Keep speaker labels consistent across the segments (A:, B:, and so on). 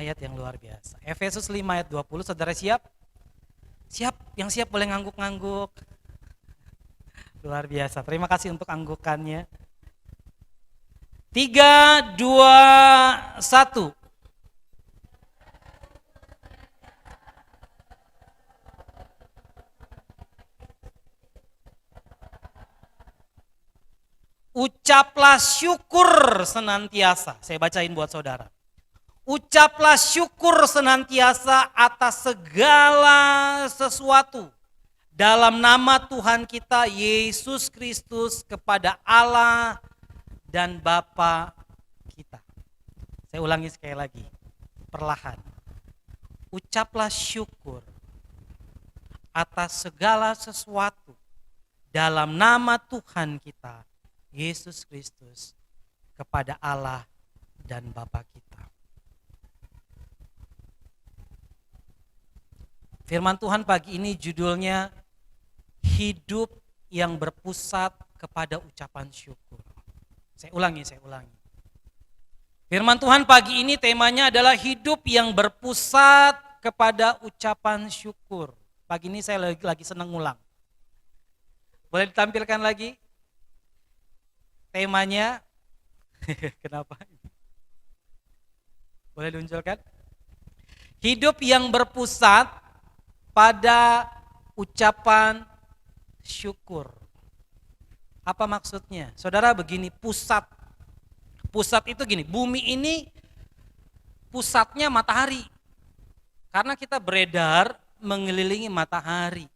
A: Ayat yang luar biasa. Efesus 5 ayat 20, saudara siap? Siap, yang siap boleh ngangguk-ngangguk. Luar biasa, terima kasih untuk anggukannya. 3, 2, 1. Ucaplah syukur senantiasa. Saya bacain buat saudara. Ucaplah syukur senantiasa atas segala sesuatu dalam nama Tuhan kita Yesus Kristus kepada Allah dan Bapa kita. Saya ulangi sekali lagi, perlahan. Ucaplah syukur atas segala sesuatu dalam nama Tuhan kita Yesus Kristus kepada Allah dan Bapa kita. Firman Tuhan pagi ini judulnya hidup yang berpusat kepada ucapan syukur. Saya ulangi. Firman Tuhan pagi ini temanya adalah hidup yang berpusat kepada ucapan syukur. Pagi ini saya lagi senang ngulang. Boleh ditampilkan lagi? Temanya, kenapa? Boleh dimunculkan? Hidup yang berpusat pada ucapan syukur. Apa maksudnya? Saudara begini, pusat itu gini, bumi ini pusatnya matahari. Karena kita beredar mengelilingi matahari.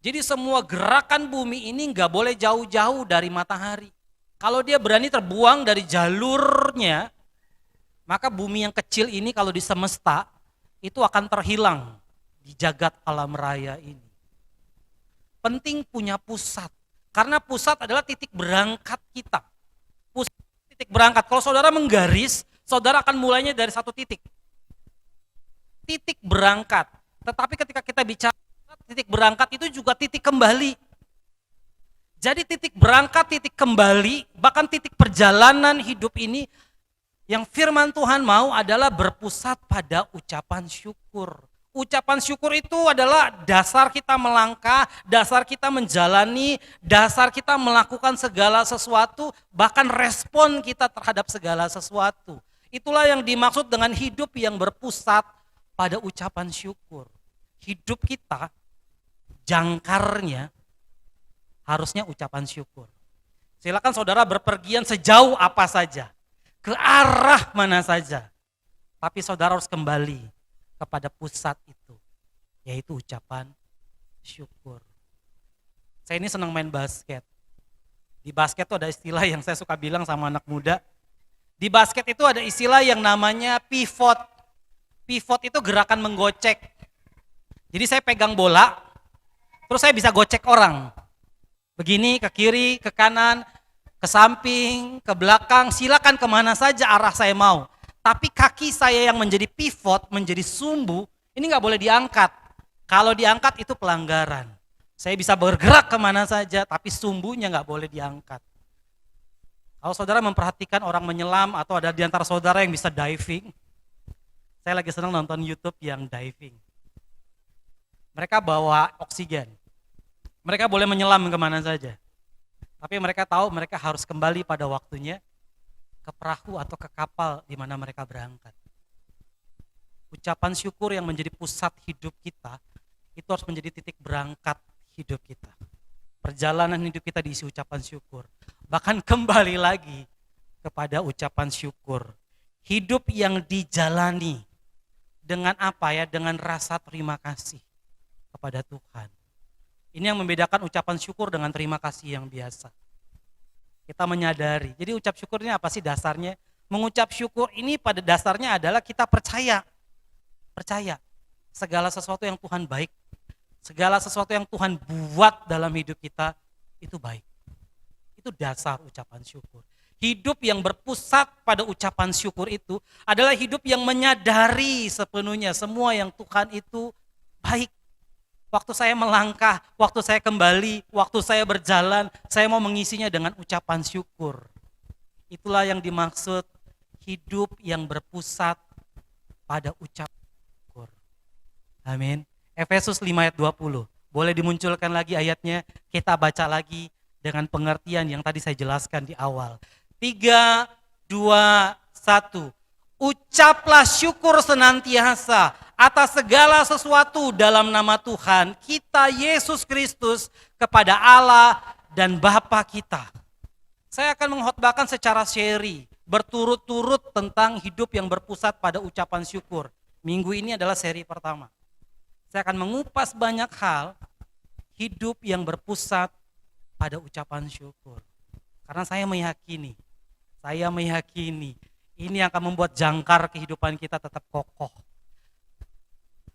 A: Jadi semua gerakan bumi ini nggak boleh jauh-jauh dari matahari. Kalau dia berani terbuang dari jalurnya, maka bumi yang kecil ini kalau di semesta, itu akan terhilang di jagat alam raya ini. Penting punya pusat, karena pusat adalah titik berangkat kita. Pusat titik berangkat, kalau saudara menggaris, saudara akan mulainya dari satu titik. Titik berangkat, tetapi ketika kita bicara titik berangkat itu juga titik kembali. Jadi titik berangkat, titik kembali, bahkan titik perjalanan hidup ini yang firman Tuhan mau adalah berpusat pada ucapan syukur. Ucapan syukur itu adalah dasar kita melangkah, dasar kita menjalani, dasar kita melakukan segala sesuatu, bahkan respon kita terhadap segala sesuatu. Itulah yang dimaksud dengan hidup yang berpusat pada ucapan syukur. Hidup kita jangkarnya harusnya ucapan syukur. Silakan saudara berpergian sejauh apa saja, ke arah mana saja, tapi saudara harus kembali kepada pusat itu, yaitu ucapan syukur. Saya ini senang main basket. Di basket itu ada istilah yang saya suka bilang sama anak muda. Di basket itu ada istilah yang namanya pivot. Pivot itu gerakan menggocek. Jadi saya pegang bola, terus saya bisa gocek orang. Begini, ke kiri, ke kanan, ke samping, ke belakang, silakan kemana saja arah saya mau. Tapi kaki saya yang menjadi pivot, menjadi sumbu, ini nggak boleh diangkat. Kalau diangkat itu pelanggaran. Saya bisa bergerak kemana saja, tapi sumbunya nggak boleh diangkat. Kalau saudara memperhatikan orang menyelam atau ada di antara saudara yang bisa diving, saya lagi senang nonton YouTube yang diving. Mereka bawa oksigen. Mereka boleh menyelam kemana saja. Tapi mereka tahu mereka harus kembali pada waktunya ke perahu atau ke kapal di mana mereka berangkat. Ucapan syukur yang menjadi pusat hidup kita, itu harus menjadi titik berangkat hidup kita. Perjalanan hidup kita diisi ucapan syukur. Bahkan kembali lagi kepada ucapan syukur. Hidup yang dijalani dengan apa ya? Dengan rasa terima kasih kepada Tuhan. Ini yang membedakan ucapan syukur dengan terima kasih yang biasa. Kita menyadari. Jadi ucap syukur ini apa sih dasarnya? Mengucap syukur ini pada dasarnya adalah kita percaya. Percaya segala sesuatu yang Tuhan baik. Segala sesuatu yang Tuhan buat dalam hidup kita itu baik. Itu dasar ucapan syukur. Hidup yang berpusat pada ucapan syukur itu adalah hidup yang menyadari sepenuhnya semua yang Tuhan itu baik. Waktu saya melangkah, waktu saya kembali, waktu saya berjalan, saya mau mengisinya dengan ucapan syukur. Itulah yang dimaksud hidup yang berpusat pada ucapan syukur. Amin. Efesus 5 ayat 20. Boleh dimunculkan lagi ayatnya, kita baca lagi dengan pengertian yang tadi saya jelaskan di awal. 3, 2, 1. Ucaplah syukur senantiasa atas segala sesuatu dalam nama Tuhan kita Yesus Kristus kepada Allah dan Bapa kita. Saya akan mengkhotbahkan secara seri, berturut-turut tentang hidup yang berpusat pada ucapan syukur. Minggu ini adalah seri pertama. Saya akan mengupas banyak hal hidup yang berpusat pada ucapan syukur. Karena saya meyakini ini akan membuat jangkar kehidupan kita tetap kokoh.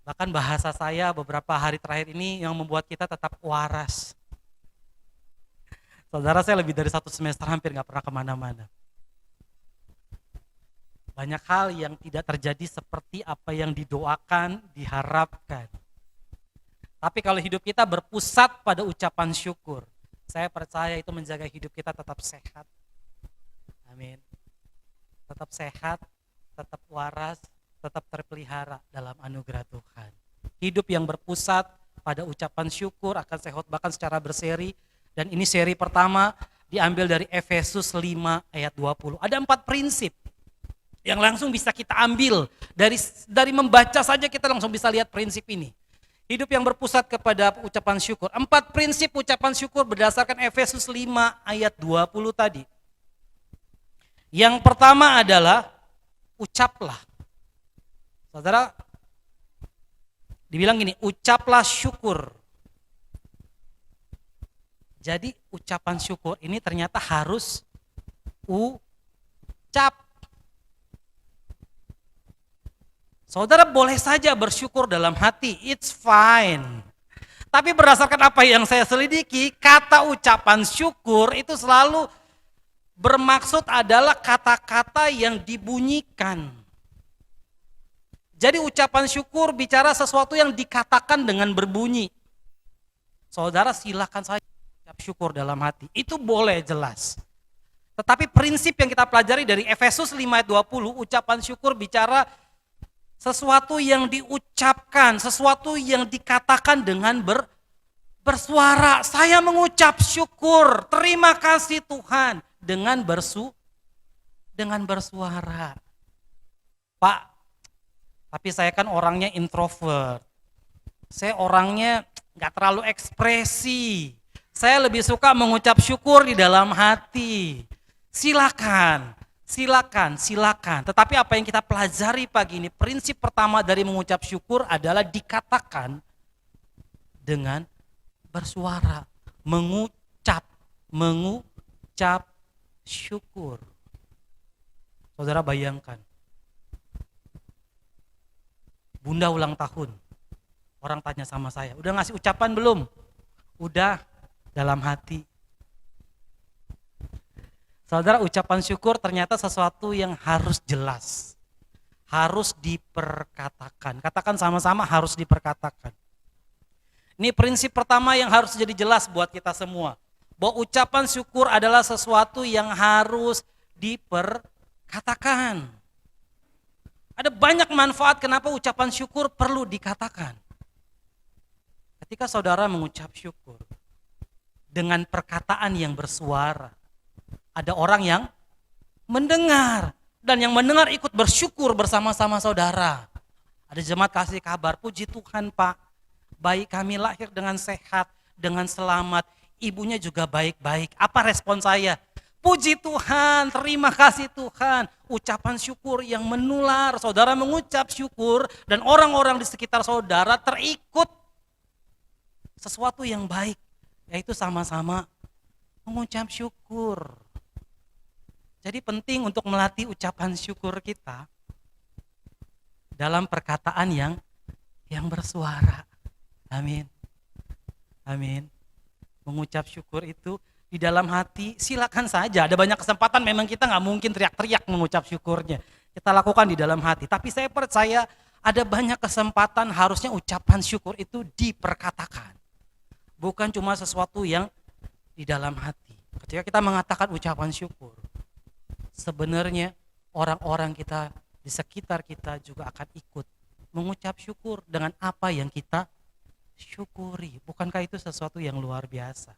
A: Bahkan bahasa saya beberapa hari terakhir ini yang membuat kita tetap waras. Saudara, saya lebih dari 1 semester hampir gak pernah kemana-mana. Banyak hal yang tidak terjadi seperti apa yang didoakan, diharapkan. Tapi kalau hidup kita berpusat pada ucapan syukur, saya percaya itu menjaga hidup kita tetap sehat. Amin. Tetap sehat, tetap waras, tetap terpelihara dalam anugerah Tuhan. Hidup yang berpusat pada ucapan syukur akan saya khotbahkan secara berseri. Dan ini seri pertama diambil dari Efesus 5 ayat 20. Ada 4 prinsip yang langsung bisa kita ambil. Dari membaca saja kita langsung bisa lihat prinsip ini. Hidup yang berpusat kepada ucapan syukur. 4 prinsip ucapan syukur berdasarkan Efesus 5 ayat 20 tadi. Yang pertama adalah ucaplah. Saudara, dibilang gini, ucaplah syukur. Jadi ucapan syukur ini ternyata harus ucap. Saudara boleh saja bersyukur dalam hati, it's fine. Tapi berdasarkan apa yang saya selidiki, kata ucapan syukur itu selalu bermaksud adalah kata-kata yang dibunyikan. Jadi ucapan syukur bicara sesuatu yang dikatakan dengan berbunyi. Saudara silakan saja ucap syukur dalam hati. Itu boleh jelas. Tetapi prinsip yang kita pelajari dari Efesus 5 ayat 20, ucapan syukur bicara sesuatu yang diucapkan, sesuatu yang dikatakan dengan bersuara. Saya mengucap syukur, terima kasih Tuhan. Dengan bersuara. Pak, tapi saya kan orangnya introvert. Saya orangnya gak terlalu ekspresi. Saya lebih suka mengucap syukur di dalam hati. Silakan. Tetapi apa yang kita pelajari pagi ini, prinsip pertama dari mengucap syukur adalah dikatakan dengan bersuara. Mengucap syukur. Saudara bayangkan, Bunda ulang tahun, orang tanya sama saya, udah ngasih ucapan belum? Udah, dalam hati. Saudara, ucapan syukur ternyata sesuatu yang harus jelas, harus diperkatakan. Katakan sama-sama, harus diperkatakan. Ini prinsip pertama yang harus jadi jelas buat kita semua. Bahwa ucapan syukur adalah sesuatu yang harus diperkatakan. Ada banyak manfaat kenapa ucapan syukur perlu dikatakan. Ketika saudara mengucap syukur dengan perkataan yang bersuara, ada orang yang mendengar, dan yang mendengar ikut bersyukur bersama-sama saudara. Ada jemaat kasih kabar, puji Tuhan Pak, bayi kami lahir dengan sehat, dengan selamat. Ibunya juga baik-baik. Apa respon saya? Puji Tuhan, terima kasih Tuhan. Ucapan syukur yang menular. Saudara mengucap syukur dan orang-orang di sekitar saudara terikut sesuatu yang baik. Yaitu sama-sama mengucap syukur. Jadi penting untuk melatih ucapan syukur kita dalam perkataan yang bersuara. Amin. Mengucap syukur itu di dalam hati, silakan saja. Ada banyak kesempatan memang kita nggak mungkin teriak-teriak mengucap syukurnya. Kita lakukan di dalam hati. Tapi saya percaya ada banyak kesempatan harusnya ucapan syukur itu diperkatakan. Bukan cuma sesuatu yang di dalam hati. Ketika kita mengatakan ucapan syukur, sebenarnya orang-orang kita di sekitar kita juga akan ikut mengucap syukur dengan apa yang kita syukuri. Bukankah itu sesuatu yang luar biasa?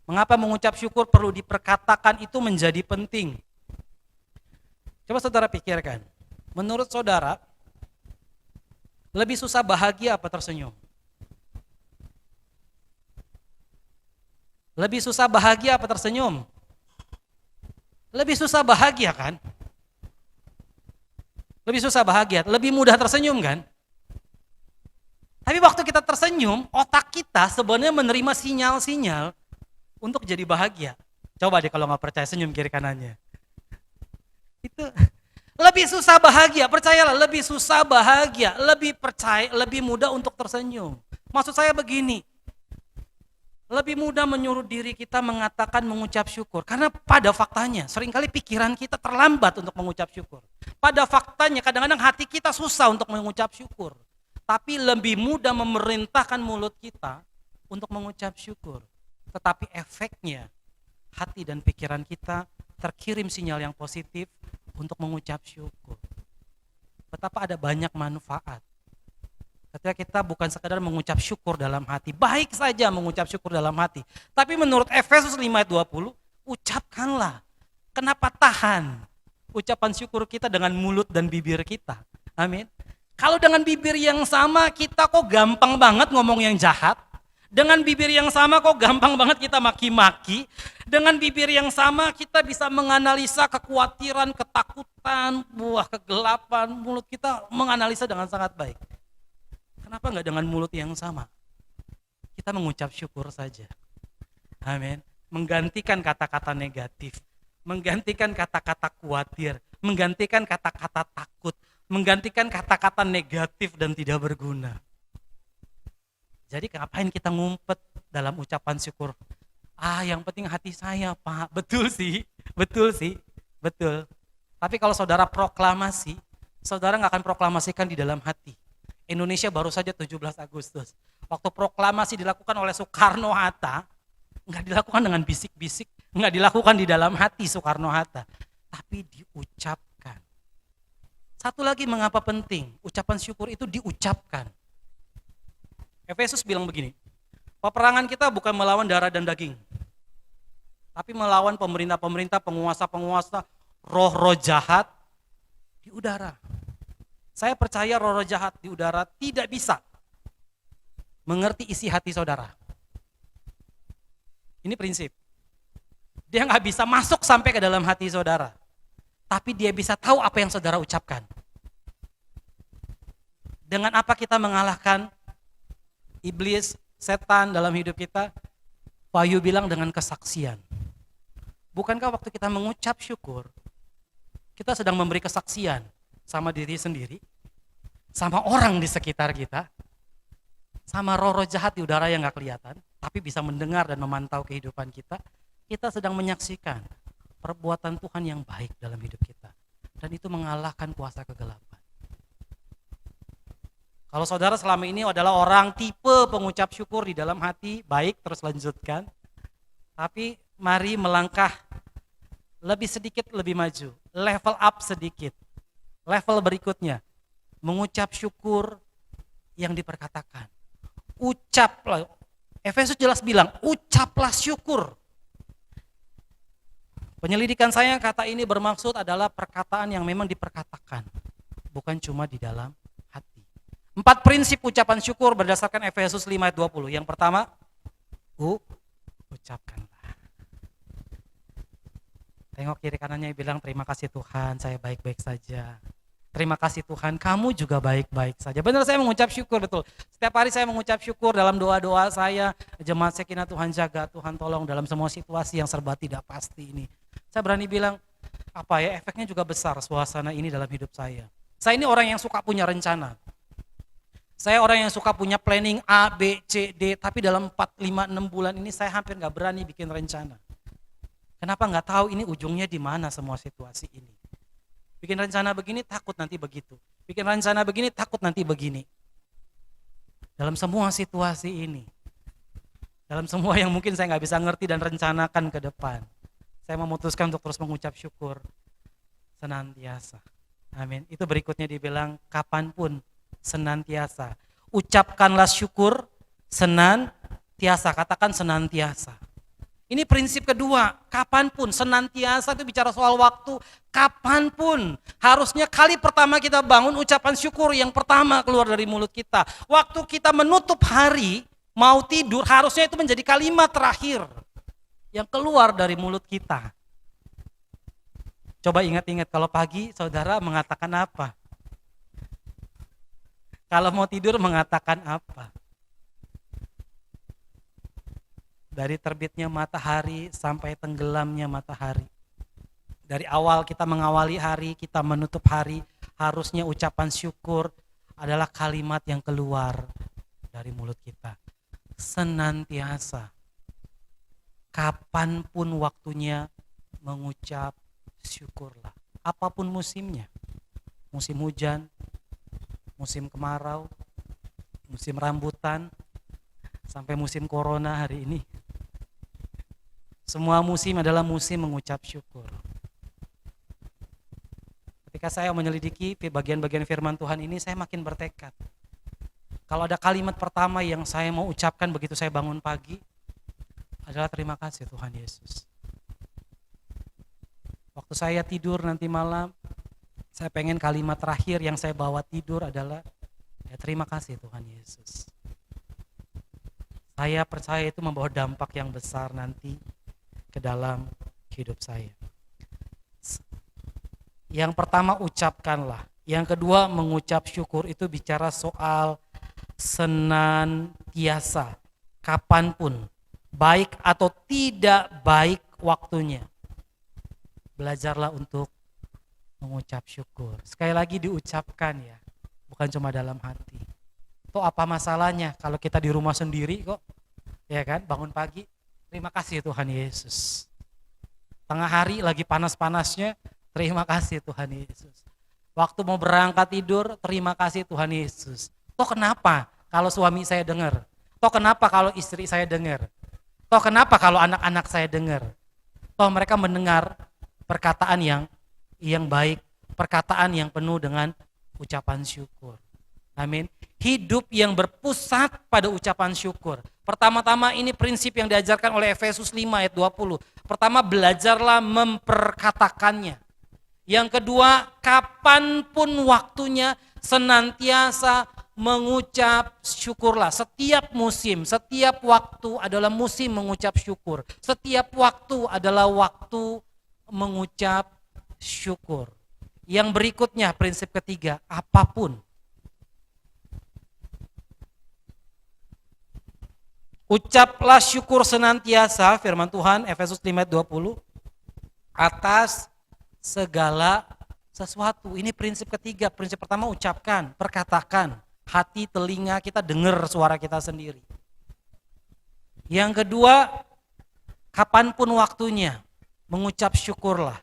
A: Mengapa mengucap syukur perlu diperkatakan itu menjadi penting? Coba saudara pikirkan, menurut saudara, lebih susah bahagia apa tersenyum? Lebih susah bahagia apa tersenyum? Lebih susah bahagia kan? Lebih susah bahagia, lebih mudah tersenyum kan? Tapi waktu kita tersenyum, otak kita sebenarnya menerima sinyal-sinyal untuk jadi bahagia. Coba deh kalau nggak percaya, senyum kiri kanannya. Itu lebih susah bahagia, percayalah, lebih susah bahagia, lebih mudah untuk tersenyum. Maksud saya begini, lebih mudah menyuruh diri kita mengatakan mengucap syukur. Karena pada faktanya, seringkali pikiran kita terlambat untuk mengucap syukur. Pada faktanya, kadang-kadang hati kita susah untuk mengucap syukur. Tapi lebih mudah memerintahkan mulut kita untuk mengucap syukur. Tetapi efeknya, hati dan pikiran kita terkirim sinyal yang positif untuk mengucap syukur. Betapa ada banyak manfaat. Ketika kita bukan sekadar mengucap syukur dalam hati, baik saja mengucap syukur dalam hati. Tapi menurut Efesus 5 ayat 20, ucapkanlah. Kenapa tahan ucapan syukur kita dengan mulut dan bibir kita? Amin. Kalau dengan bibir yang sama kita kok gampang banget ngomong yang jahat. Dengan bibir yang sama kok gampang banget kita maki-maki. Dengan bibir yang sama kita bisa menganalisa kekhawatiran, ketakutan, buah kegelapan. Mulut kita menganalisa dengan sangat baik. Kenapa enggak dengan mulut yang sama? Kita mengucap syukur saja. Amin. Menggantikan kata-kata negatif. Menggantikan kata-kata khawatir. Menggantikan kata-kata takut. Menggantikan kata-kata negatif dan tidak berguna. Jadi ngapain kita ngumpet dalam ucapan syukur? Yang penting hati saya, Pak. Betul sih. Betul. Tapi kalau saudara proklamasi, saudara nggak akan proklamasikan di dalam hati. Indonesia baru saja 17 Agustus. Waktu proklamasi dilakukan oleh Soekarno-Hatta, nggak dilakukan dengan bisik-bisik, nggak dilakukan di dalam hati Soekarno-Hatta, tapi diucapkan. Satu lagi mengapa penting, ucapan syukur itu diucapkan. Efesus bilang begini, peperangan kita bukan melawan darah dan daging, tapi melawan pemerintah-pemerintah, penguasa-penguasa, roh-roh jahat di udara. Saya percaya roh-roh jahat di udara tidak bisa mengerti isi hati saudara. Ini prinsip. Dia nggak bisa masuk sampai ke dalam hati saudara. Tapi dia bisa tahu apa yang saudara ucapkan. Dengan apa kita mengalahkan iblis, setan dalam hidup kita? Wahyu bilang dengan kesaksian. Bukankah waktu kita mengucap syukur, kita sedang memberi kesaksian sama diri sendiri, sama orang di sekitar kita, sama roh-roh jahat di udara yang gak kelihatan, tapi bisa mendengar dan memantau kehidupan kita. Kita sedang menyaksikan perbuatan Tuhan yang baik dalam hidup kita. Dan itu mengalahkan kuasa kegelapan. Kalau saudara selama ini adalah orang tipe pengucap syukur di dalam hati, baik, terus lanjutkan. Tapi mari melangkah lebih sedikit lebih maju, level up sedikit. Level berikutnya, mengucap syukur yang diperkatakan. Ucaplah, Efesus jelas bilang, ucaplah syukur. Penyelidikan saya kata ini bermaksud adalah perkataan yang memang diperkatakan, bukan cuma di dalam hati. 4 prinsip ucapan syukur berdasarkan Efesus 5 ayat 20. Yang pertama, ucapkanlah. Tengok kiri kanannya bilang, terima kasih Tuhan, saya baik-baik saja. Terima kasih Tuhan, kamu juga baik-baik saja. Benar, saya mengucap syukur, betul. Setiap hari saya mengucap syukur dalam doa-doa saya. Jemaat Sekinah, Tuhan jaga, Tuhan tolong dalam semua situasi yang serba tidak pasti ini. Saya berani bilang, efeknya juga besar suasana ini dalam hidup saya. Saya ini orang yang suka punya rencana. Saya orang yang suka punya planning A, B, C, D. Tapi dalam 4, 5, 6 bulan ini saya hampir gak berani bikin rencana. Kenapa gak tahu ini ujungnya di mana semua situasi ini. Bikin rencana begini takut nanti begitu. Bikin rencana begini takut nanti begini. Dalam semua situasi ini. Dalam semua yang mungkin saya gak bisa ngerti dan rencanakan ke depan. Saya memutuskan untuk terus mengucap syukur senantiasa. Amin. Itu berikutnya dibilang kapanpun senantiasa. Ucapkanlah syukur senantiasa. Katakan senantiasa. Ini prinsip kedua, kapanpun, senantiasa itu bicara soal waktu, kapanpun. Harusnya kali pertama kita bangun ucapan syukur yang pertama keluar dari mulut kita. Waktu kita menutup hari, mau tidur, harusnya itu menjadi kalimat terakhir yang keluar dari mulut kita. Coba ingat-ingat kalau pagi saudara mengatakan apa? Kalau mau tidur mengatakan apa? Dari terbitnya matahari sampai tenggelamnya matahari. Dari awal kita mengawali hari, kita menutup hari, harusnya ucapan syukur adalah kalimat yang keluar dari mulut kita. Senantiasa, kapanpun waktunya mengucap syukurlah. Apapun musimnya, musim hujan, musim kemarau, musim rambutan, sampai musim corona hari ini. Semua musim adalah musim mengucap syukur. Ketika saya menyelidiki bagian-bagian firman Tuhan ini, saya makin bertekad. Kalau ada kalimat pertama yang saya mau ucapkan begitu saya bangun pagi, adalah terima kasih Tuhan Yesus. Waktu saya tidur nanti malam, saya pengen kalimat terakhir yang saya bawa tidur adalah, ya terima kasih Tuhan Yesus. Saya percaya itu membawa dampak yang besar nanti ke dalam hidup saya. Yang pertama ucapkanlah. Yang kedua mengucap syukur itu bicara soal senantiasa. Kapanpun, baik atau tidak baik waktunya. Belajarlah untuk mengucap syukur. Sekali lagi diucapkan ya, bukan cuma dalam hati. Toh apa masalahnya kalau kita di rumah sendiri kok, ya kan, bangun pagi, terima kasih Tuhan Yesus. Tengah hari lagi panas-panasnya, terima kasih Tuhan Yesus. Waktu mau berangkat tidur, terima kasih Tuhan Yesus. Toh kenapa kalau suami saya dengar? Toh kenapa kalau istri saya dengar? Toh kenapa kalau anak-anak saya dengar? Toh mereka mendengar perkataan yang baik, perkataan yang penuh dengan ucapan syukur. Amin. Hidup yang berpusat pada ucapan syukur. Pertama-tama ini prinsip yang diajarkan oleh Efesus 5 ayat 20. Pertama, belajarlah memperkatakannya. Yang kedua, kapanpun waktunya senantiasa mengucap syukurlah. Setiap musim, setiap waktu adalah musim mengucap syukur. Setiap waktu adalah waktu mengucap syukur. Yang berikutnya, prinsip ketiga, apapun. Ucaplah syukur senantiasa, firman Tuhan, Efesus 5 ayat 20, atas segala sesuatu. Ini prinsip ketiga. Prinsip pertama ucapkan, perkatakan. Hati, telinga, kita dengar suara kita sendiri. Yang kedua, kapanpun waktunya, mengucap syukurlah.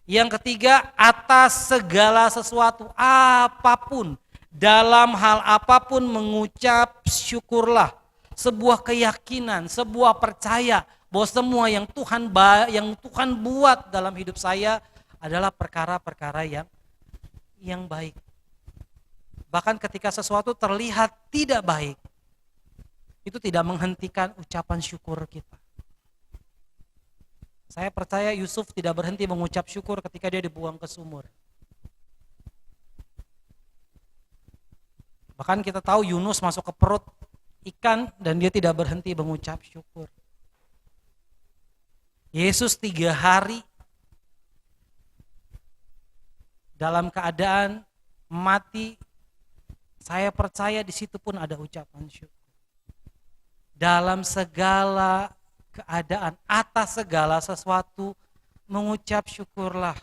A: Yang ketiga, atas segala sesuatu, apapun, dalam hal apapun mengucap syukurlah. Sebuah keyakinan, sebuah percaya bahwa semua yang Tuhan buat dalam hidup saya adalah perkara-perkara yang baik. Bahkan ketika sesuatu terlihat tidak baik, itu tidak menghentikan ucapan syukur kita. Saya percaya Yusuf tidak berhenti mengucap syukur ketika dia dibuang ke sumur. Bahkan kita tahu Yunus masuk ke perut ikan dan dia tidak berhenti mengucap syukur. Yesus 3 hari dalam keadaan mati, saya percaya di situ pun ada ucapan syukur. Dalam segala keadaan, atas segala sesuatu mengucap syukurlah.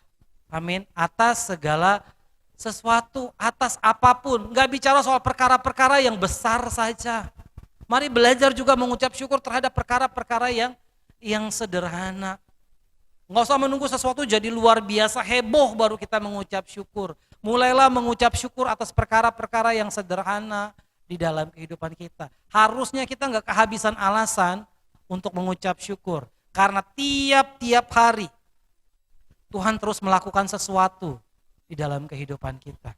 A: Amin. Atas segala sesuatu, atas apapun. Enggak bicara soal perkara-perkara yang besar saja. Mari belajar juga mengucap syukur terhadap perkara-perkara yang sederhana. Nggak usah menunggu sesuatu jadi luar biasa heboh baru kita mengucap syukur. Mulailah mengucap syukur atas perkara-perkara yang sederhana di dalam kehidupan kita. Harusnya kita nggak kehabisan alasan untuk mengucap syukur. Karena tiap-tiap hari Tuhan terus melakukan sesuatu di dalam kehidupan kita.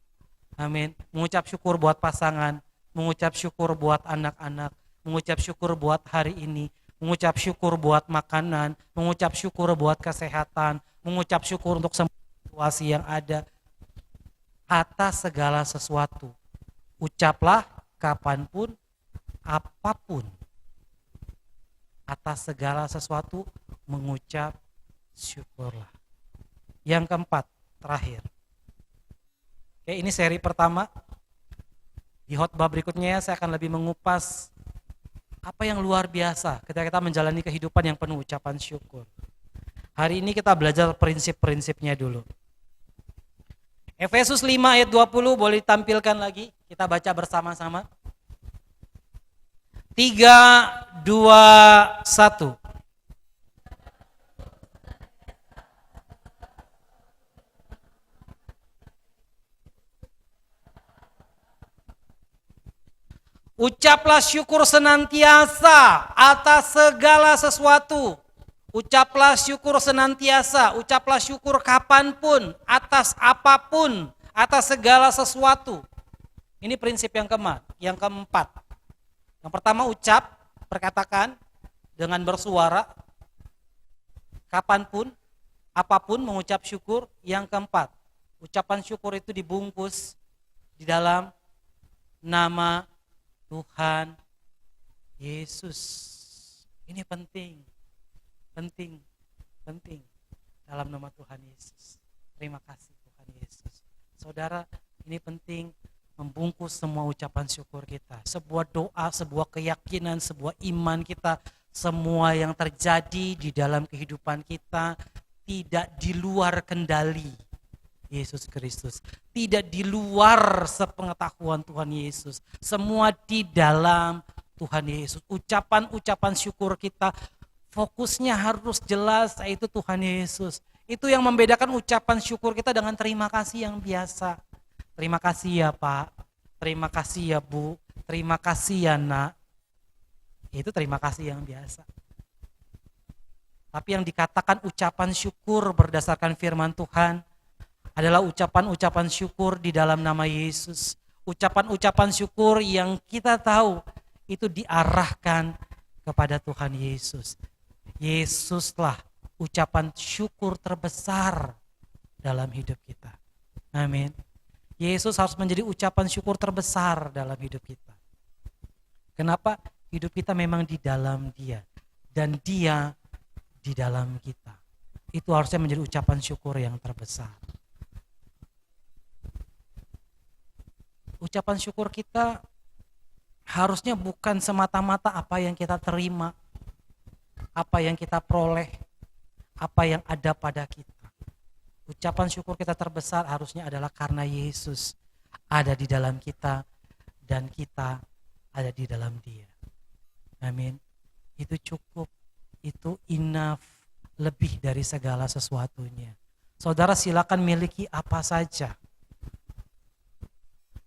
A: Amin. Mengucap syukur buat pasangan, mengucap syukur buat anak-anak, mengucap syukur buat hari ini, mengucap syukur buat makanan, mengucap syukur buat kesehatan, mengucap syukur untuk semua situasi yang ada. Atas segala sesuatu, ucaplah kapanpun, apapun. Atas segala sesuatu, mengucap syukurlah. Yang keempat, terakhir. Oke, ini seri pertama. Di khotbah berikutnya saya akan lebih mengupas apa yang luar biasa ketika kita menjalani kehidupan yang penuh ucapan syukur. Hari ini kita belajar prinsip-prinsipnya dulu. Efesus 5 ayat 20 boleh ditampilkan lagi, kita baca bersama-sama. 3, 2, 1. Ucaplah syukur senantiasa atas segala sesuatu. Ucaplah syukur senantiasa, ucaplah syukur kapanpun, atas apapun, atas segala sesuatu. Ini prinsip yang keempat. Yang pertama ucap, perkatakan dengan bersuara, kapanpun, apapun mengucap syukur. Yang keempat, ucapan syukur itu dibungkus di dalam nama Tuhan Yesus. Ini penting dalam nama Tuhan Yesus. Terima kasih Tuhan Yesus. Saudara, ini penting membungkus semua ucapan syukur kita. Sebuah doa, sebuah keyakinan, sebuah iman kita, semua yang terjadi di dalam kehidupan kita tidak di luar kendali Yesus Kristus, tidak di luar sepengetahuan Tuhan Yesus, semua di dalam Tuhan Yesus. Ucapan-ucapan syukur kita fokusnya harus jelas, yaitu Tuhan Yesus. Itu yang membedakan ucapan syukur kita dengan terima kasih yang biasa. Terima kasih ya Pak, terima kasih ya Bu, terima kasih ya Nak. Itu terima kasih yang biasa. Tapi yang dikatakan ucapan syukur berdasarkan firman Tuhan adalah ucapan-ucapan syukur di dalam nama Yesus. Ucapan-ucapan syukur yang kita tahu itu diarahkan kepada Tuhan Yesus. Yesuslah ucapan syukur terbesar dalam hidup kita. Amin. Yesus harus menjadi ucapan syukur terbesar dalam hidup kita. Kenapa? Hidup kita memang di dalam Dia dan Dia di dalam kita. Itu harusnya menjadi ucapan syukur yang terbesar. Ucapan syukur kita harusnya bukan semata-mata apa yang kita terima, apa yang kita peroleh, apa yang ada pada kita. Ucapan syukur kita terbesar harusnya adalah karena Yesus ada di dalam kita dan kita ada di dalam Dia. Amin. Itu cukup, itu enough, lebih dari segala sesuatunya. Saudara silakan miliki apa saja.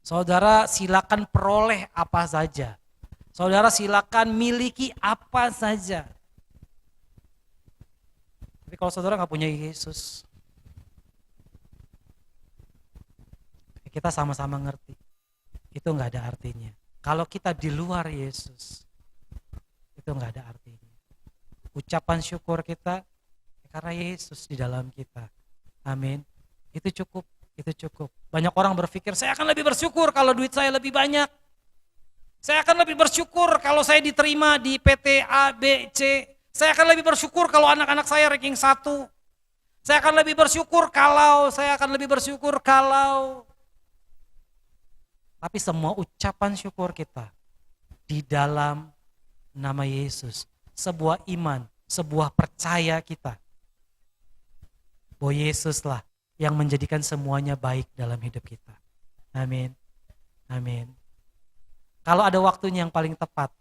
A: Saudara silakan peroleh apa saja. Saudara silakan miliki apa saja. Tapi kalau saudara nggak punya Yesus, kita sama-sama ngerti, itu nggak ada artinya. Kalau kita di luar Yesus, itu nggak ada artinya. Ucapan syukur kita karena Yesus di dalam kita. Amin. Itu cukup. Itu cukup. Banyak orang berpikir, saya akan lebih bersyukur kalau duit saya lebih banyak. Saya akan lebih bersyukur kalau saya diterima di PT A, B, C. Saya akan lebih bersyukur kalau anak-anak saya ranking 1. Saya akan lebih bersyukur kalau. Tapi semua ucapan syukur kita di dalam nama Yesus. Sebuah iman, sebuah percaya kita. Bahwa Yesuslah yang menjadikan semuanya baik dalam hidup kita. Amin. Amin. Kalau ada waktunya yang paling tepat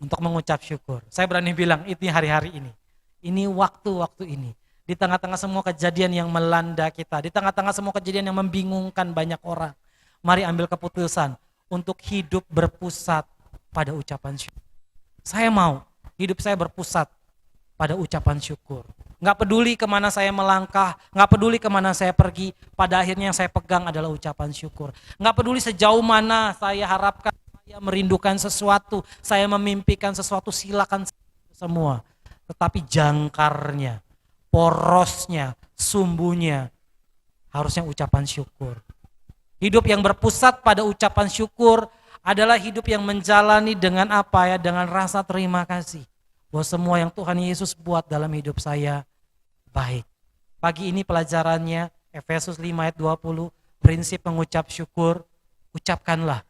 A: untuk mengucap syukur, saya berani bilang ini hari-hari ini. Ini waktu-waktu ini. Di tengah-tengah semua kejadian yang melanda kita, di tengah-tengah semua kejadian yang membingungkan banyak orang, mari ambil keputusan untuk hidup berpusat pada ucapan syukur. Saya mau hidup saya berpusat pada ucapan syukur. Nggak peduli kemana saya melangkah, nggak peduli kemana saya pergi, pada akhirnya yang saya pegang adalah ucapan syukur. Nggak peduli sejauh mana saya harapkan, saya merindukan sesuatu, saya memimpikan sesuatu, silakan semua. Tetapi jangkarnya, porosnya, sumbunya, harusnya ucapan syukur. Hidup yang berpusat pada ucapan syukur adalah hidup yang menjalani dengan apa ya? Dengan rasa terima kasih. Bahwa semua yang Tuhan Yesus buat dalam hidup saya baik. Pagi ini pelajarannya Efesus 5 ayat 20, prinsip mengucap syukur, ucapkanlah.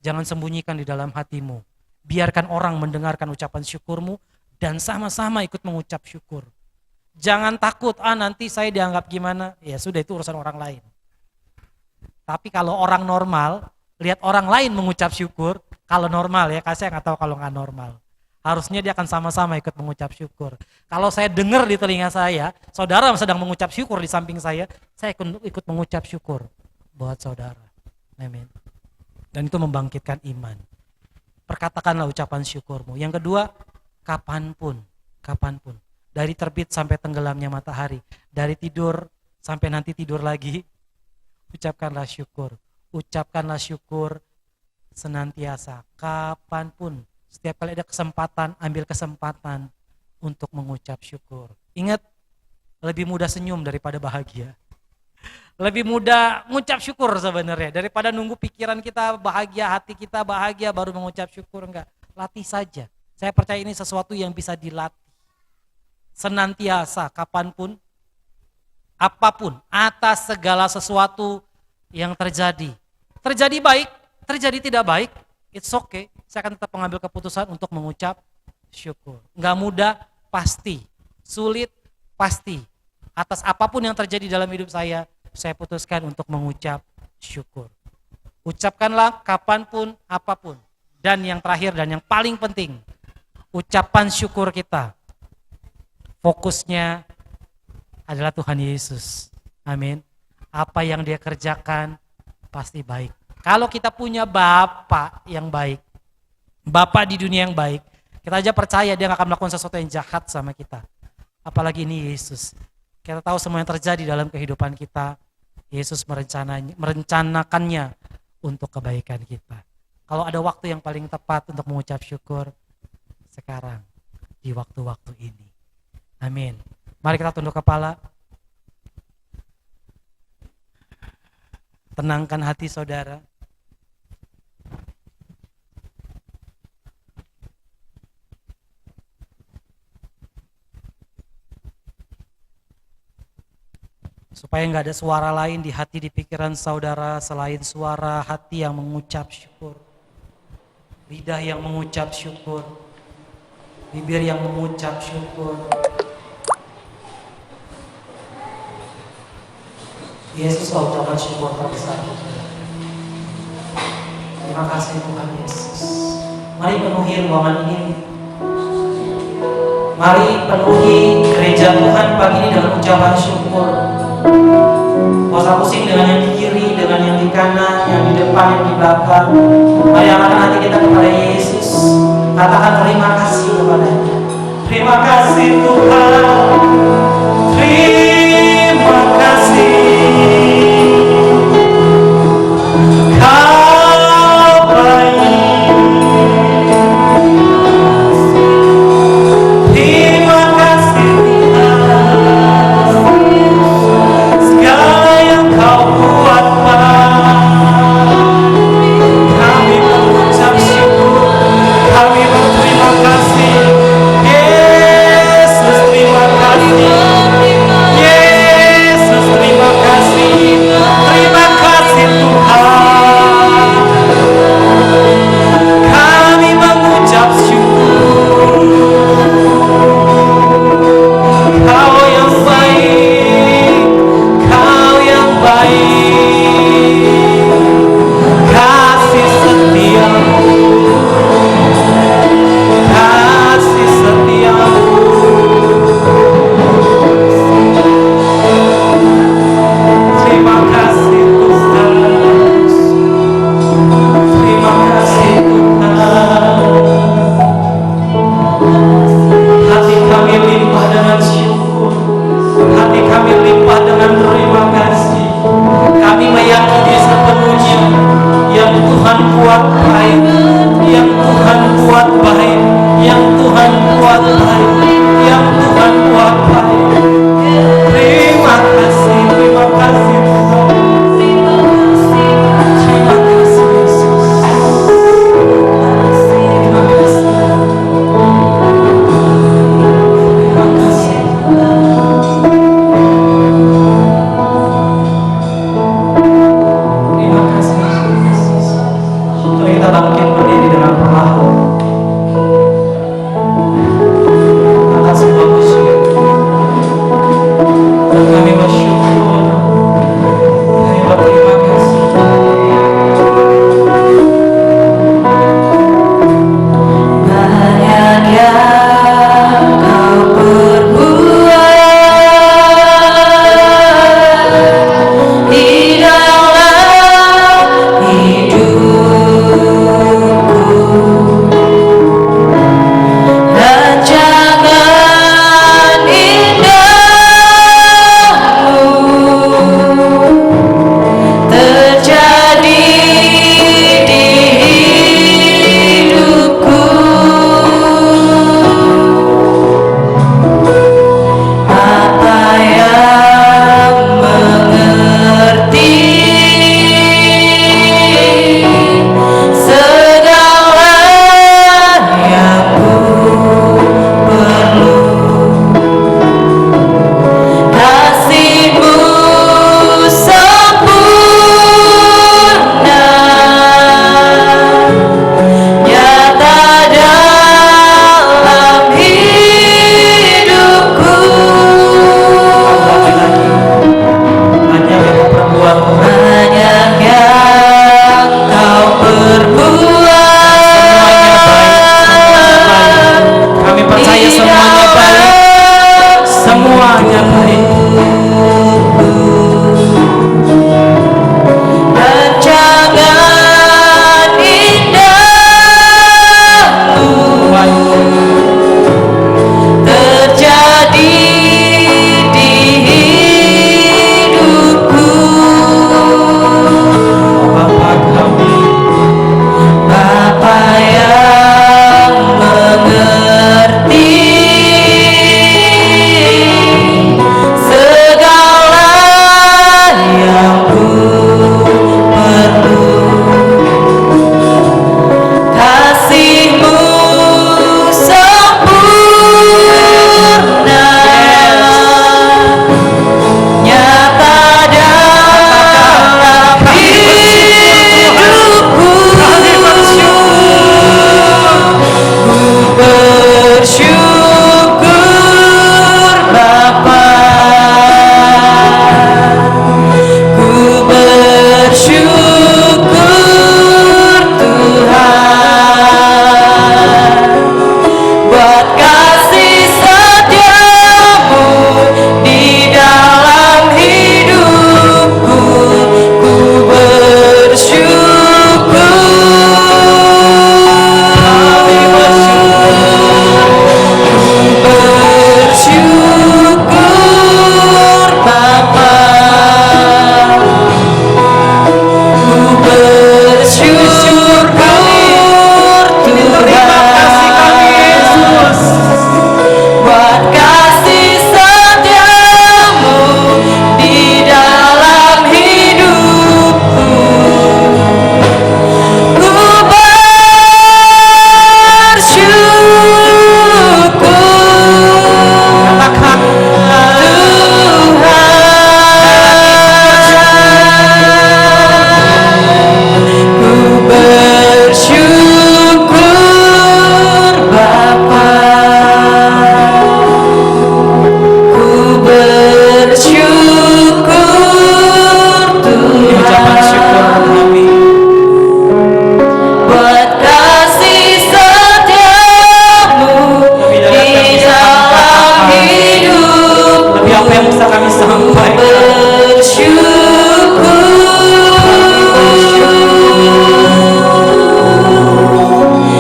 A: Jangan sembunyikan di dalam hatimu. Biarkan orang mendengarkan ucapan syukurmu dan sama-sama ikut mengucap syukur. Jangan takut, nanti saya dianggap gimana, ya sudah itu urusan orang lain. Tapi kalau orang normal, lihat orang lain mengucap syukur, kalau normal ya, saya nggak tahu kalau nggak normal. Harusnya dia akan sama-sama ikut mengucap syukur. Kalau saya dengar di telinga saya, saudara sedang mengucap syukur di samping saya ikut mengucap syukur buat saudara. Amin. Dan itu membangkitkan iman. Perkatakanlah ucapan syukurmu. Yang kedua, kapanpun. Dari terbit sampai tenggelamnya matahari. Dari tidur sampai nanti tidur lagi. Ucapkanlah syukur. Ucapkanlah syukur senantiasa. Kapanpun. Setiap kali ada kesempatan, ambil kesempatan untuk mengucap syukur. Ingat, lebih mudah senyum daripada bahagia. Lebih mudah mengucap syukur sebenarnya daripada nunggu pikiran kita bahagia, hati kita bahagia baru mengucap syukur. Enggak, latih saja. Saya percaya ini sesuatu yang bisa dilatih. Senantiasa, kapanpun, apapun, atas segala sesuatu yang terjadi. Terjadi baik, terjadi tidak baik, it's okay. Saya akan tetap mengambil keputusan untuk mengucap syukur. Enggak mudah, pasti. Sulit, pasti. Atas apapun yang terjadi dalam hidup saya putuskan untuk mengucap syukur. Ucapkanlah kapanpun, apapun. Dan yang terakhir dan yang paling penting, ucapan syukur kita, fokusnya adalah Tuhan Yesus. Amin. Apa yang dia kerjakan pasti baik. Kalau kita punya Bapa yang baik, Bapa di dunia yang baik, kita aja percaya dia gak akan melakukan sesuatu yang jahat sama kita. Apalagi ini Yesus. Kita tahu semua yang terjadi dalam kehidupan kita, Yesus merencanakannya untuk kebaikan kita. Kalau ada waktu yang paling tepat untuk mengucap syukur, sekarang, di waktu-waktu ini. Amin. Mari kita tunduk kepala. Tenangkan hati saudara. Supaya nggak ada suara lain di hati, di pikiran saudara selain suara hati yang mengucap syukur. Lidah yang mengucap syukur. Bibir yang mengucap syukur. Yesus, kau ucapkan syukur terbesar. Terima kasih Tuhan Yesus. Mari penuhi ruangan ini. Mari penuhi gereja Tuhan pagi ini dengan ucapan syukur. Gak usah pusing dengan yang di kiri, dengan yang di kanan, yang di depan, yang di belakang. Mari arahkan hati kita kepada Yesus. Katakan terima kasih kepadanya. Terima kasih Tuhan. Terima kasih. Kau baik. Terima kasih Tuhan. Segala yang kau buat, kami mengucap syukur, kami berterima kasih. Yesus,
B: hanya baik.
C: Rancangan indahmu terjadi di hidupku.
B: Bapa kami,
C: Bapa yang mengerti segala yang ku perlu. Kasih-Mu sempurna, nyata dalam hidupku.
B: kami bersyukur.
C: Ku bersyukur Bapa, ku bersyukur Tuhan, buat kasih setiamu di dalam hidupku. Ku bersyukur Bapa, ku bersyukur
B: Terima kasih kami Yesus.
C: buat kasih setiamu di dalam hidupku. Ku bersyukur
B: Katakan,
C: Tuhan, ku bersyukur Bapa, ku bersyukur
B: ucapan syukur
C: Tuhan,
B: kami.
C: buat kasih setiamu
B: Lebih dari apa yang
C: di
B: bisa kami
C: dalam
B: katakan.
C: hidupku.
B: Lebih apa yang bisa kami sampaikan.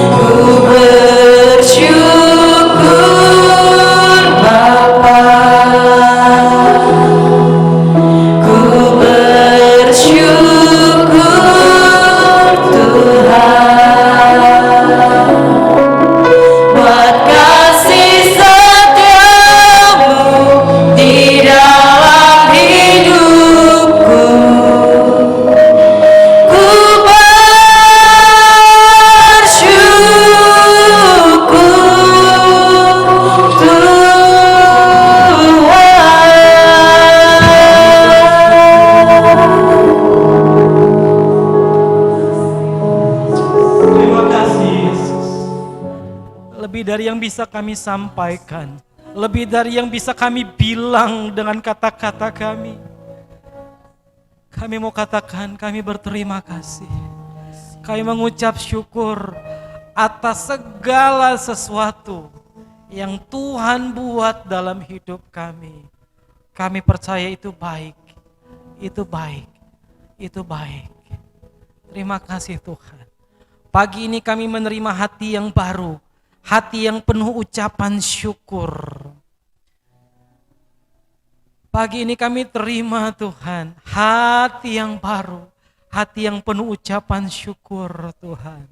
C: Ku bersyukur Bapa, ku bersyukur Tuhan, buat kasih setiamu di dalam hidupku. Ku bersyukur Tuhan.
B: Terima kasih Yesus.
A: Lebih dari yang bisa kami sampaikan, lebih dari yang bisa kami bilang dengan kata-kata kami. Kami mau katakan kami berterima kasih. Kami mengucap syukur atas segala sesuatu yang Tuhan buat dalam hidup kami. Kami percaya itu baik, itu baik, itu baik. Terima kasih Tuhan. Pagi ini kami menerima hati yang baru, hati yang penuh ucapan syukur. Pagi ini kami terima Tuhan, hati yang baru, hati yang penuh ucapan syukur Tuhan.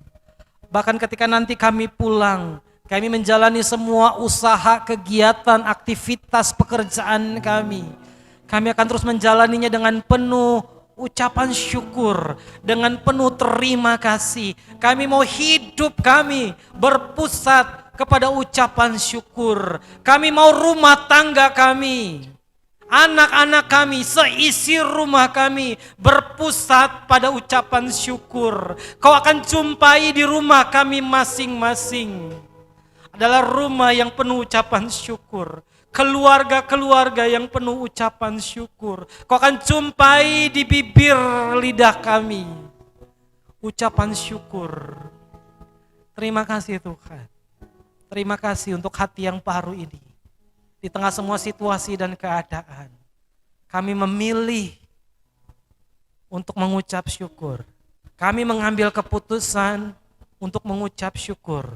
A: Bahkan ketika nanti kami pulang, kami menjalani semua usaha, kegiatan, aktivitas, pekerjaan kami akan terus menjalaninya dengan penuh ucapan syukur, dengan penuh terima kasih. Kami mau hidup kami berpusat kepada ucapan syukur. Kami mau rumah tangga kami, anak-anak kami, seisi rumah kami berpusat pada ucapan syukur. Kau akan jumpai di rumah kami masing-masing adalah rumah yang penuh ucapan syukur. Keluarga-keluarga yang penuh ucapan syukur. Kau akan jumpai di bibir lidah kami ucapan syukur. Terima kasih Tuhan. Terima kasih untuk hati yang baru ini. di tengah semua situasi dan keadaan, kami memilih untuk mengucap syukur. Kami mengambil keputusan untuk mengucap syukur.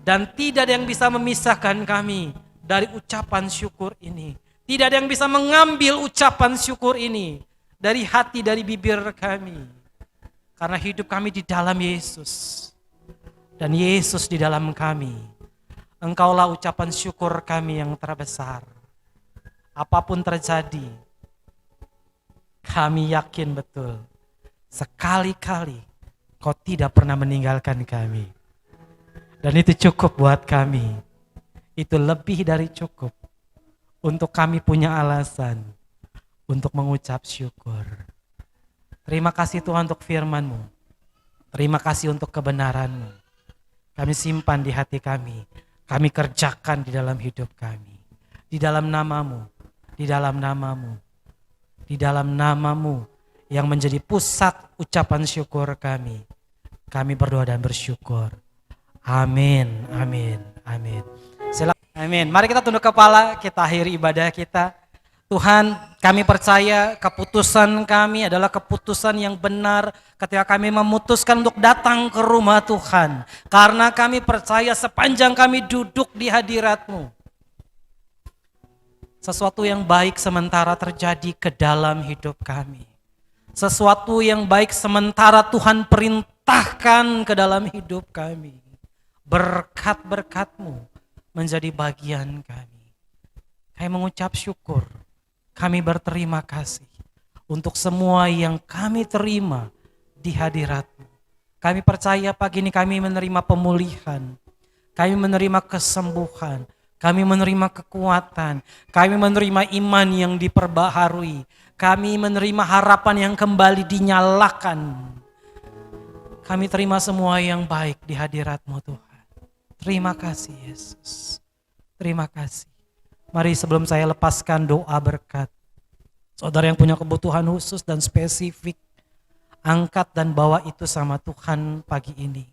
A: Dan tidak ada yang bisa memisahkan kami dari ucapan syukur ini. Tidak ada yang bisa mengambil ucapan syukur ini dari hati, dari bibir kami. Karena hidup kami di dalam Yesus. Dan Yesus di dalam kami. Engkaulah ucapan syukur kami yang terbesar. Apapun terjadi, kami yakin betul. Sekali-kali Kau tidak pernah meninggalkan kami. Dan itu cukup buat kami. Itu lebih dari cukup. Untuk kami punya alasan untuk mengucap syukur. Terima kasih Tuhan untuk firman-Mu. Terima kasih untuk kebenaran-Mu. Kami simpan di hati kami. Kami kerjakan di dalam hidup kami. Di dalam nama-Mu. Di dalam nama-Mu. Di dalam nama-Mu yang menjadi pusat ucapan syukur kami. Kami berdoa dan bersyukur. Amin, amin, amin. Silakan. Amin. Mari kita tunduk kepala, kita akhiri ibadah kita. Tuhan, kami percaya keputusan kami adalah keputusan yang benar ketika kami memutuskan untuk datang ke rumah Tuhan. Karena kami percaya sepanjang kami duduk di hadirat-Mu, sesuatu yang baik sementara terjadi ke dalam hidup kami. Sesuatu yang baik sementara Tuhan perintahkan ke dalam hidup kami. Berkat-berkat-Mu menjadi bagian kami. Kami mengucap syukur. Kami berterima kasih untuk semua yang kami terima di hadirat-Mu. Kami percaya pagi ini kami menerima pemulihan. Kami menerima kesembuhan. Kami menerima kekuatan. Kami menerima iman yang diperbaharui. Kami menerima harapan yang kembali dinyalakan. Kami terima semua yang baik di hadirat-Mu Tuhan. Terima kasih Yesus. Terima kasih. Mari sebelum saya lepaskan doa berkat. Saudara yang punya kebutuhan khusus dan spesifik, angkat dan bawa itu sama Tuhan pagi ini.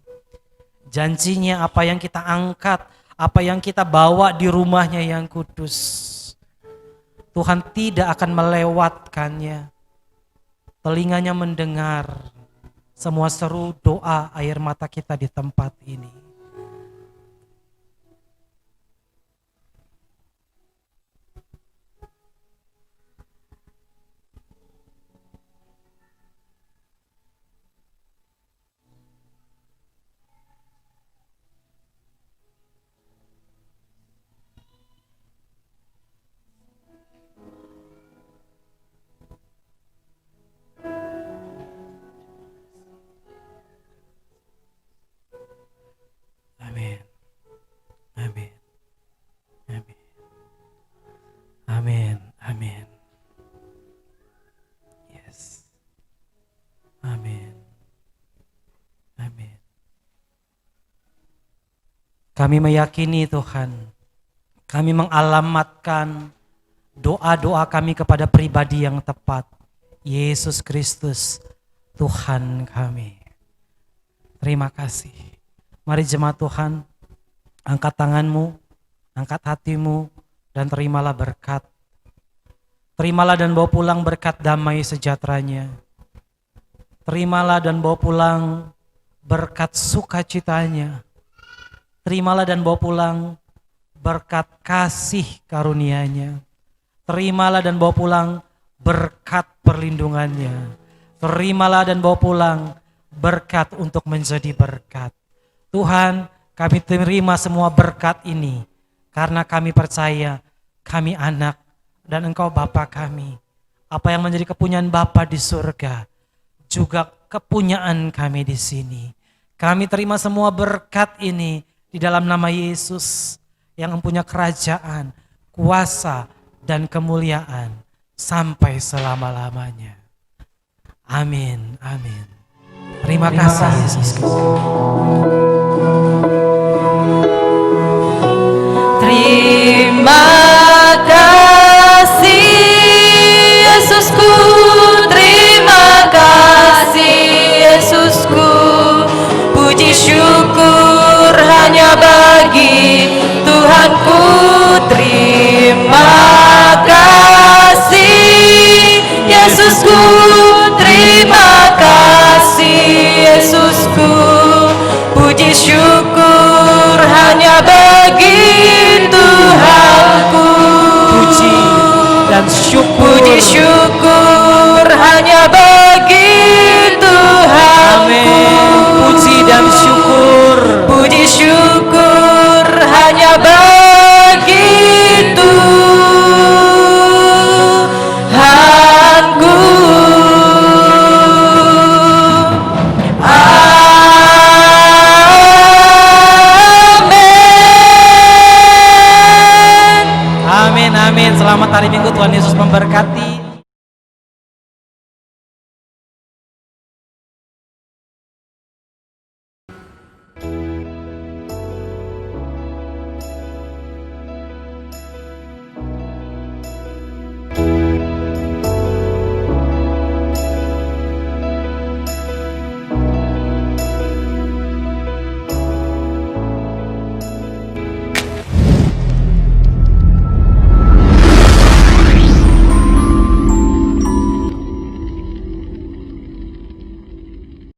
A: Janjinya apa yang kita angkat, apa yang kita bawa di rumahnya yang kudus, Tuhan tidak akan melewatkannya. Telinganya mendengar semua seru doa air mata kita di tempat ini. Amin. Amin. Amin. Amin. Amin. Yes. Amin. Amin. Kami meyakini Tuhan, kami mengalamatkan doa-doa kami kepada pribadi yang tepat. Yesus Kristus, Tuhan kami. Terima kasih. Mari jemaat Tuhan, angkat tanganmu, angkat hatimu, dan terimalah berkat. Terimalah dan bawa pulang berkat damai sejahteranya. Terimalah dan bawa pulang berkat sukacitanya. Terimalah dan bawa pulang berkat kasih karunia-Nya. Terimalah dan bawa pulang berkat perlindungannya. Terimalah dan bawa pulang berkat untuk menjadi berkat. Tuhan, kami terima semua berkat ini karena kami percaya kami anak dan Engkau Bapa kami. Apa yang menjadi kepunyaan Bapa di surga juga kepunyaan kami di sini. Kami terima semua berkat ini di dalam nama Yesus yang mempunyai kerajaan, kuasa, dan kemuliaan sampai selama-lamanya. Amin, amin. Terima kasih Yesus.
C: Terima kasih Yesusku, terima kasih Yesusku. Puji syukur hanya bagi Tuhanku, terima
A: amin. Selamat hari Minggu, Tuhan Yesus memberkati.